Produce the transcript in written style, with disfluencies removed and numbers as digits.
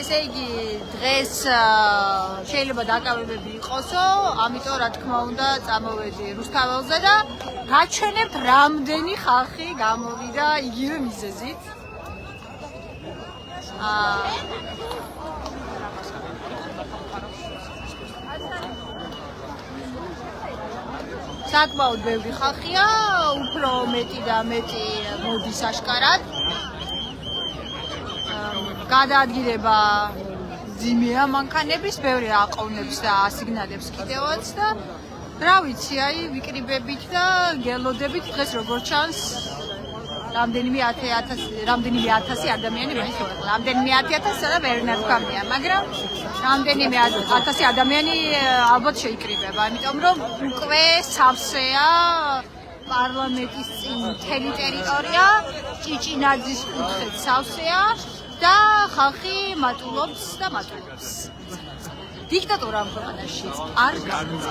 ესე იგი დღეს შეიძლება დაკავებები იყოსო, ამიტომ რა თქმა უნდა წამოვედი რუსთაველზე და გაჩვენებთ რამდენი ხალხი გამოვიდა იგივე მიზეზით. საკმაოდ ბევრი ხალხია, უფრო მეტი და მეტი მოდის აშკარად. გადაადგილება ძიმეა მანქანების, ბევრი აყოვნებს და ასიგნალებს კიდევაც და რა ვიცი, აი ვიკრიბებით და გელოდებით დღეს როგორც ჩანს რამდენიმე ათასი ადამიანი მაინც ვიყო. რამდენიმე 10,000 და ვერ ნათქვამია, მაგრამ რამდენიმე 1000 ადამიანი ალბათ შეიკრიბება, იმიტომ რომ უკვე სავსეა პარლამენტის წინ მთელი ტერიტორია, ჭიჭინაძის კუთხეც სავსეა და ხალხი მატულობს და მატულობს. დიქტატურა ამ ქვეყანაში არ გადის.